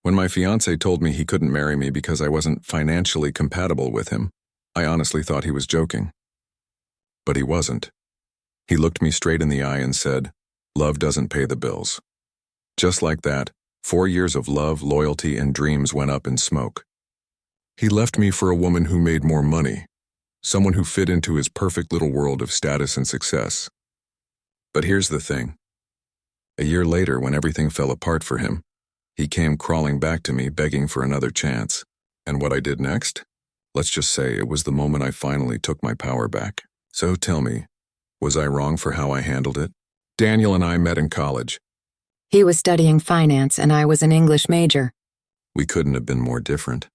When my fiancé told me he couldn't marry me because I wasn't financially compatible with him, I honestly thought he was joking. But he wasn't. He looked me straight in the eye and said, "Love doesn't pay the bills." Just like that, 4 years of love, loyalty, and dreams went up in smoke. He left me for a woman who made more money, someone who fit into his perfect little world of status and success. But here's the thing. A year later, when everything fell apart for him, he came crawling back to me begging for another chance. And what I did next? Let's just say it was the moment I finally took my power back. So tell me, was I wrong for how I handled it? Daniel and I met in college. He was studying finance and I was an English major. We couldn't have been more different.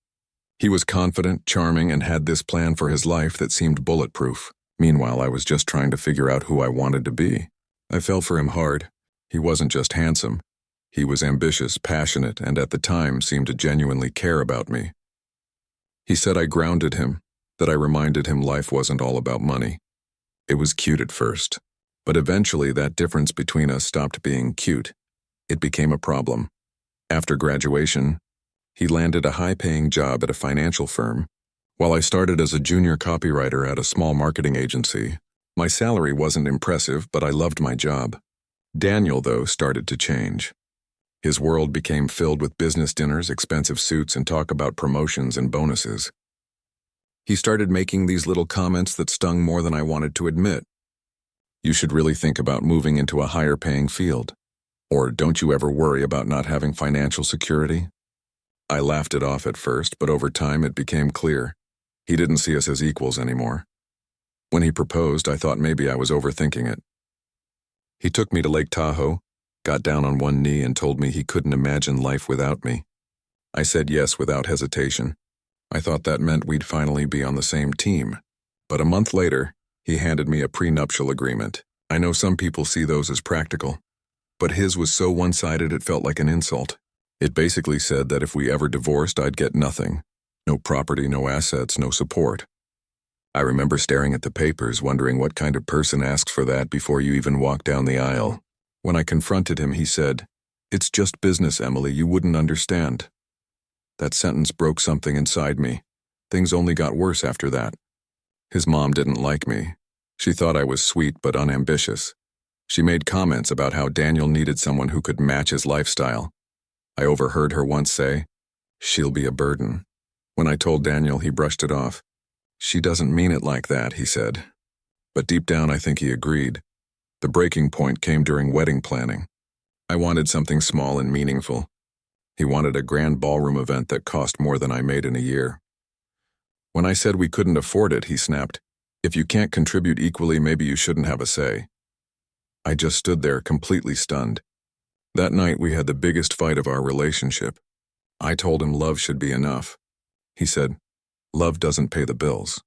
He was confident, charming, and had this plan for his life that seemed bulletproof. Meanwhile, I was just trying to figure out who I wanted to be. I fell for him hard. He wasn't just handsome. He was ambitious, passionate, and at the time seemed to genuinely care about me. He said I grounded him, that I reminded him life wasn't all about money. It was cute at first, but eventually that difference between us stopped being cute. It became a problem. After graduation, he landed a high-paying job at a financial firm, while I started as a junior copywriter at a small marketing agency. My salary wasn't impressive, but I loved my job. Daniel, though, started to change. His world became filled with business dinners, expensive suits, and talk about promotions and bonuses. He started making these little comments that stung more than I wanted to admit. "You should really think about moving into a higher-paying field. Or don't you ever worry about not having financial security?" I laughed it off at first, but over time it became clear. He didn't see us as equals anymore. When he proposed, I thought maybe I was overthinking it. He took me to Lake Tahoe, got down on one knee, and told me he couldn't imagine life without me. I said yes without hesitation. I thought that meant we'd finally be on the same team. But a month later, he handed me a prenuptial agreement. I know some people see those as practical, but his was so one-sided it felt like an insult. It basically said that if we ever divorced, I'd get nothing. No property, no assets, no support. I remember staring at the papers, wondering what kind of person asks for that before you even walk down the aisle. When I confronted him, he said, "It's just business, Emily, you wouldn't understand." That sentence broke something inside me. Things only got worse after that. His mom didn't like me. She thought I was sweet but unambitious. She made comments about how Daniel needed someone who could match his lifestyle. I overheard her once say, "She'll be a burden." When I told Daniel, he brushed it off. "She doesn't mean it like that," he said. But deep down, I think he agreed. The breaking point came during wedding planning. I wanted something small and meaningful. He wanted a grand ballroom event that cost more than I made in a year. When I said we couldn't afford it, he snapped, "If you can't contribute equally, maybe you shouldn't have a say." I just stood there completely stunned. That night, we had the biggest fight of our relationship. I told him love should be enough. He said, "Love doesn't pay the bills."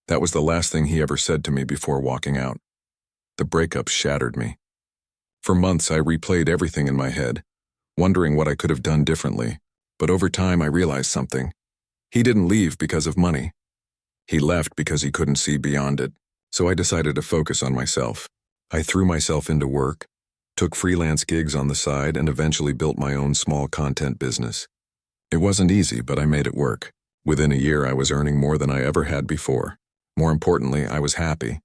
That was the last thing he ever said to me before walking out. The breakup shattered me. For months, I replayed everything in my head, wondering what I could have done differently. But over time, I realized something. He didn't leave because of money. He left because he couldn't see beyond it. So I decided to focus on myself. I threw myself into work, took freelance gigs on the side, and eventually built my own small content business. It wasn't easy, but I made it work. Within a year, I was earning more than I ever had before. More importantly, I was happy.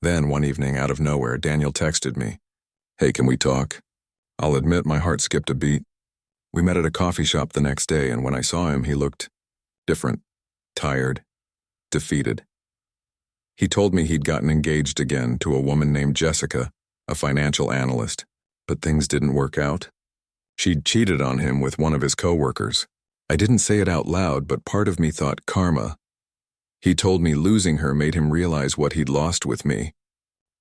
Then, one evening, out of nowhere, Daniel texted me, "Hey, can we talk?" I'll admit my heart skipped a beat. We met at a coffee shop the next day, and when I saw him, he looked different, tired, defeated. He told me he'd gotten engaged again to a woman named Jessica, a financial analyst, but things didn't work out. She'd cheated on him with one of his coworkers. I didn't say it out loud, but part of me thought karma. He told me losing her made him realize what he'd lost with me.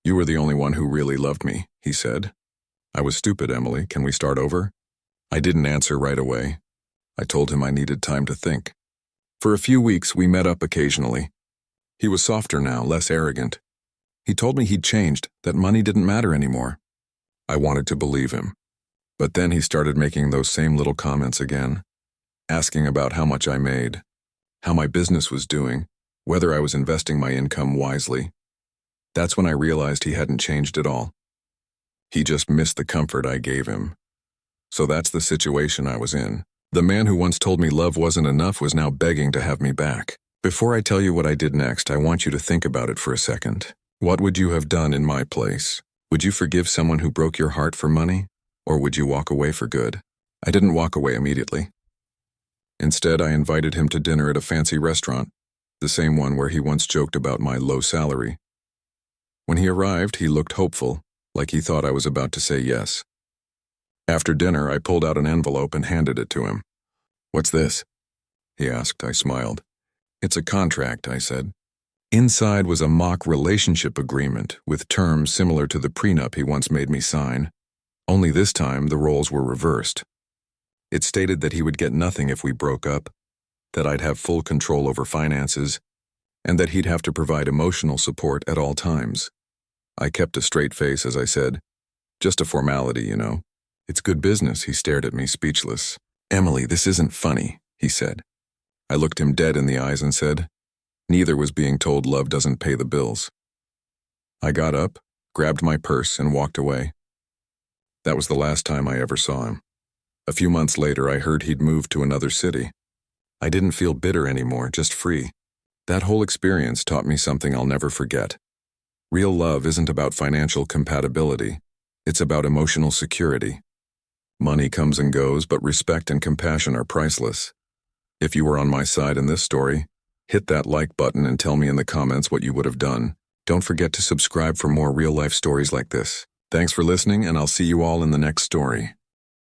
"You were the only one who really loved me," he said. I was stupid, Emily. Can we start over? I didn't answer right away. I told him I needed time to think. For a few weeks, we met up occasionally. He was softer now, less arrogant. He told me he'd changed, that money didn't matter anymore. I wanted to believe him. But then he started making those same little comments again, asking about how much I made, how my business was doing, whether I was investing my income wisely. That's when I realized he hadn't changed at all. He just missed the comfort I gave him. So that's the situation I was in. The man who once told me love wasn't enough was now begging to have me back. Before I tell you what I did next, I want you to think about it for a second. What would you have done in my place? Would you forgive someone who broke your heart for money? Or would you walk away for good? I didn't walk away immediately. Instead, I invited him to dinner at a fancy restaurant, the same one where he once joked about my low salary. When he arrived, he looked hopeful, like he thought I was about to say yes. After dinner, I pulled out an envelope and handed it to him. "What's this?" he asked. I smiled. "It's a contract," I said. Inside was a mock relationship agreement with terms similar to the prenup he once made me sign. Only this time, the roles were reversed. It stated that he would get nothing if we broke up, that I'd have full control over finances, and that he'd have to provide emotional support at all times. I kept a straight face as I said, "Just a formality, you know." "It's good business," he stared at me, speechless. "Emily, this isn't funny," he said. I looked him dead in the eyes and said, "Neither was being told love doesn't pay the bills." I got up, grabbed my purse, and walked away. That was the last time I ever saw him. A few months later, I heard he'd moved to another city. I didn't feel bitter anymore, just free. That whole experience taught me something I'll never forget. Real love isn't about financial compatibility. It's about emotional security. Money comes and goes, but respect and compassion are priceless. If you were on my side in this story, hit that like button and tell me in the comments what you would have done. Don't forget to subscribe for more real-life stories like this. Thanks for listening, and I'll see you all in the next story.